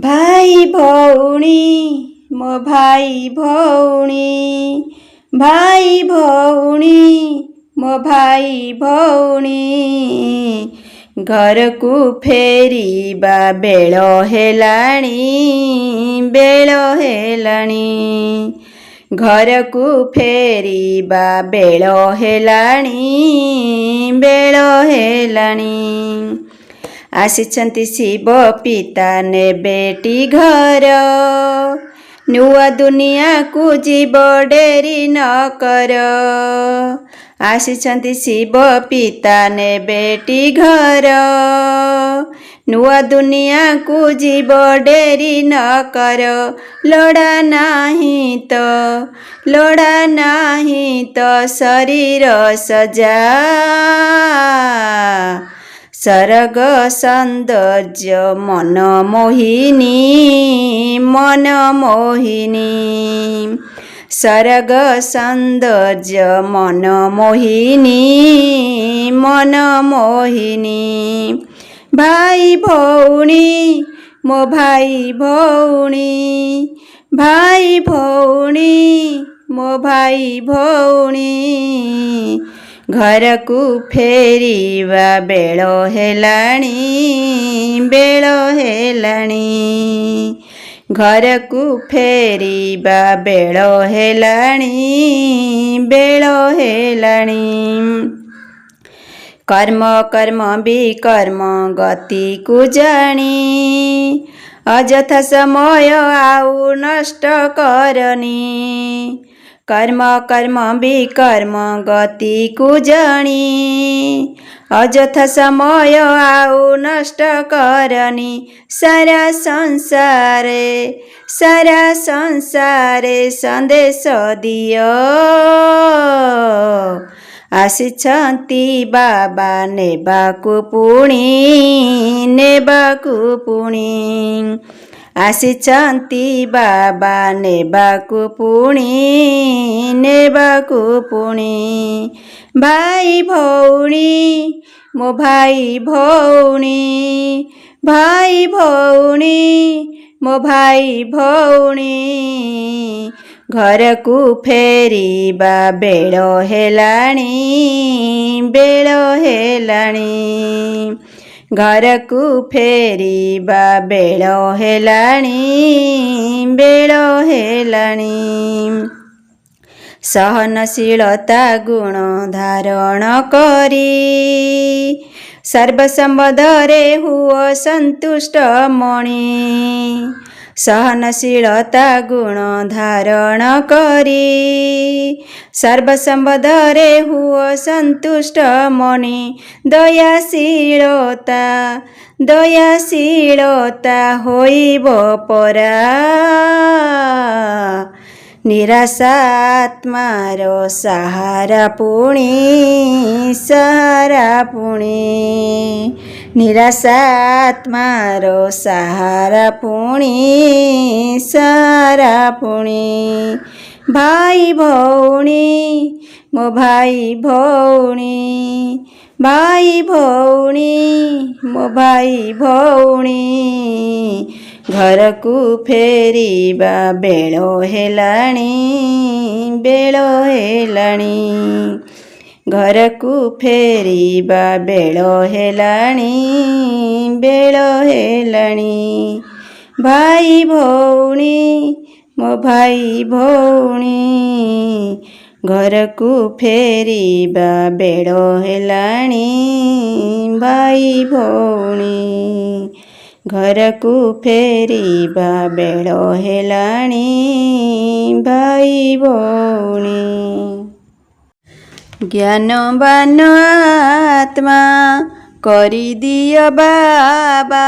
भाई भौणी मो भाई भौणी भाई भौणी मो भाई भौणी घर को फेरिबा बेल हेलाणी घर को फेरिबा बेल हेलाणी आसिछन्ति शिव पिता ने बेटी घर नुआ दुनिया को जीव डेरी न कर आसिछन्ति शिव पिता ने बेटी घर नुआ दुनिया को जीव डेरी न कर लोड़ा नाही तो शरीर सजा सरग सौंदर्य मनमोहिनी सरग सौंदर्य मनमोहिनी भाई भौणी मो भाई भौणी भाई भौणी मो भाई भौणी घर को फेरिबा बेल हेलाणी घर को फेरिबा बेल हेलाणी कर्म कर्म विकर्म गति को जानी अजथा समय आउ नष्ट करनी कर्म कर्म विकर्म गति को जानी अजथा समय आउ नष्ट करनी सारा संसारे संदेश दियो आसिछन्ति बाबा नेबाकु पुणी आसिछन्ति बाबा नेबाकु पुणी भाई भौणी मो भाई भौणी भाई भौणी मो भाई भौणी घर को फेरिबा बेल हेलाणी घर को फेरिबा बेल हेलाणी सहनशीलता गुण धारण करी सर्वसंबधरे हुओ संतुष्ट मणि सहनशीलता गुण धारण करी सर्वसंबधरे हुओ संतुष्ट मणि दयाशीलता होइब परा निराशात्मार सहारा पुणी निराशात्मार सहारा पुणी भाई भौणी मो भाई भौणी भाई भौणी मो भाई भौणी घर को फेरिबा बेल हेलाणी घर को फेरिबा बेल हेलाणी भाई भौणी मो भाई भौणी घर को फेरिबा बेल हेलाणी भाई भौणी घर को फेरिबा बेल हेलाणी भाई भौणी ज्ञानवान आत्मा करी दियो बाबा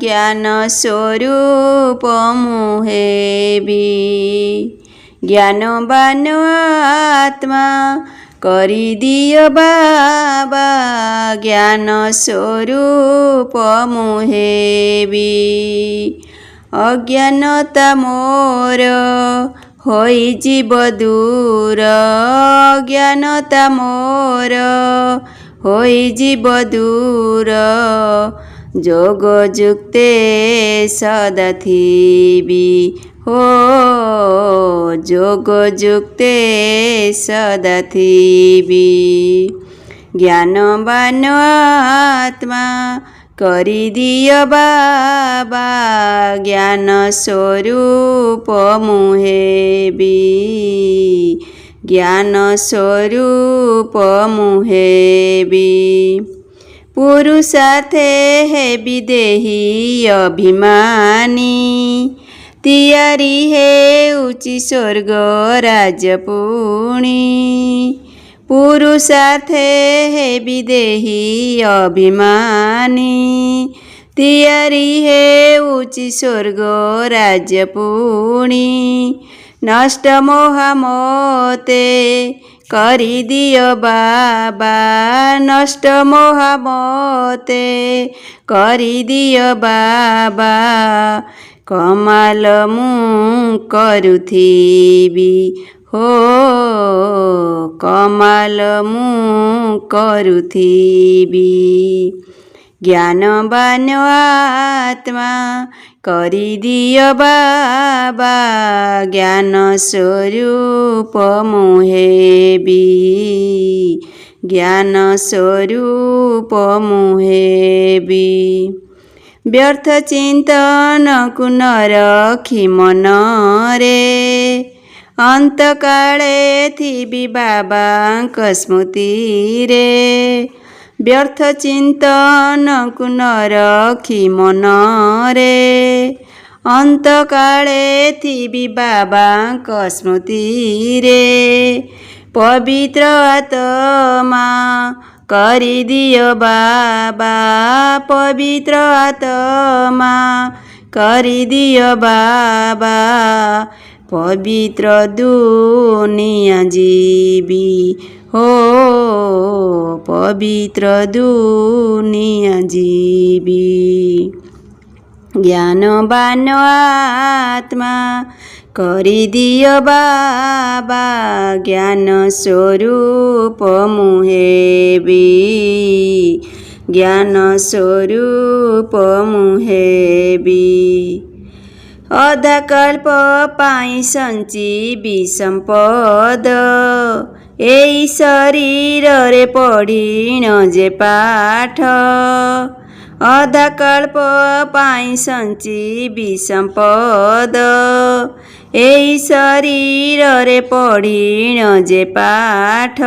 ज्ञान स्वरूप मुहेबी ज्ञानवान आत्मा करी दियो बाबा ज्ञान स्वरूप मुहेबी अज्ञानता मोर होई जीव दूर अज्ञानता मोर होई जीव दूर जोग जुक्ते सदा थिबी हो जोग जुक्ते सदा थिबी ज्ञानवान आत्मा करिदियो बाबा ज्ञान स्वरूप मुहेबी ज्ञान स्वरूप मुहेबी पुरुषार्थे हेबी देही अभिमानी तियारी हेउची स्वर्ग राजपुणी पुरुषार्थे हेबी देही अभिमानी तियारी हेउची स्वर्ग राजपुणी नष्ट मोह मोते करिदियो बाबा नष्ट मोह मोते करिदियो बाबा कमाल मु करुथिबी हो कमाल मु करुथिबी ज्ञानवान आत्मा करिदियो बाबा ज्ञान स्वरूप मुहेबी ज्ञान स्वरूप मुहेबी व्यर्थ चिंतन को न रखी मन रे अंत काले थिबी बाबांक स्मृति रे व्यर्थ चिंतन को न रखी मन रे अंत काले थिबी बाबांक स्मृति रे पवित्र आत्मा करिदियो बाबा पवित्र आत्मा करिदियो बाबा पवित्र दुनिया जीवी हो पवित्र दुनिया जीवी ज्ञानवान आत्मा करिदियो बाबा ज्ञान स्वरूप मुहेबी ज्ञान स्वरूप मुहेबी अधाकल्प पाई संजीवी संपद एई शरीर रे पढ़िण जे पाठ अधाकल्प पाई संजीवी संपद एई शरीर रे पढ़िण जे पाठ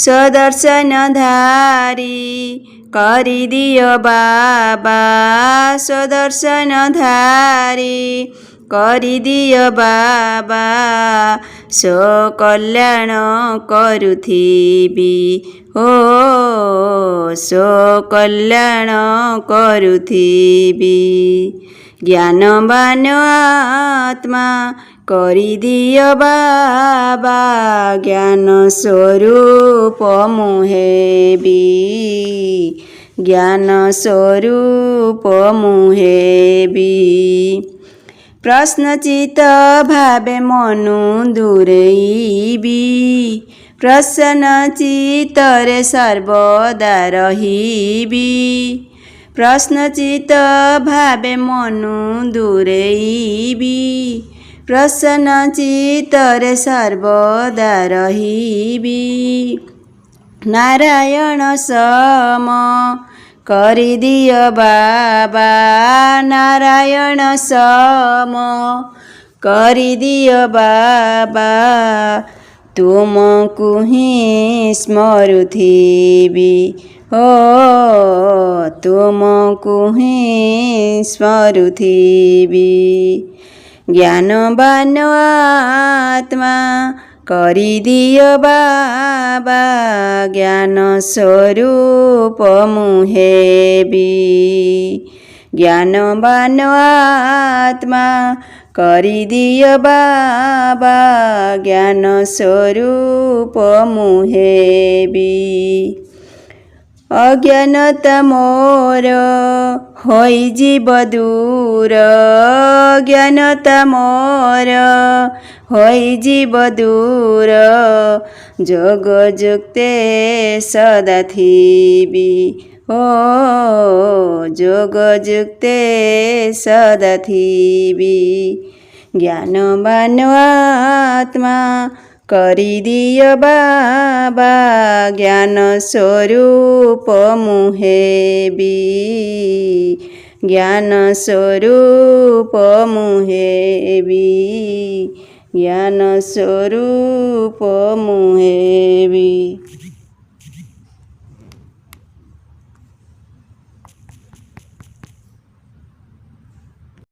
सदर्शन धारी करिदियो बाबा सदर्शन धारी करिदियो बाबा सो कल्याण करुथिबी हो सो कल्याण करुथिबी ज्ञानवान आत्मा करिदियो बाबा ज्ञान स्वरूप मुहेबी ज्ञान स्वरूप मुहेबी प्रश्नचित भावे मनु दूरेबी प्रसन्न चित्तरे सर्वदा रहिबी प्रश्नचित भावे मनु दूरेबी प्रसन्न चित्तरे सर्वदा रहिबी नारायण सम करिदियो बाबा नारायण सम करिदियो बाबा तुमको ही स्मरुथिबी हो तुमको ही स्मरुथिबी ज्ञानवान आत्मा करिदियो बाबा ज्ञान स्वरूप मुहेबी ज्ञानवान आत्मा करिदियो बाबा ज्ञान स्वरूप मुहेबी अज्ञानता मोर होई जीव दूर अज्ञानता मोर होई जीव दूर जोग जुक्ते सदा थिबी ଯୋଗ ଯୁକ୍ତେ ସଦା ଥିବି ଜ୍ଞାନବାନ ଆତ୍ମା କରିଦିଅ ବାବା ଜ୍ଞାନ ସ୍ୱରୂପ ମୁଁ ହେବି ଜ୍ଞାନ ସ୍ୱରୂପ ମୁଁ ହେବି ଜ୍ଞାନ ସ୍ୱରୂପ ମୁଁ ହେବି।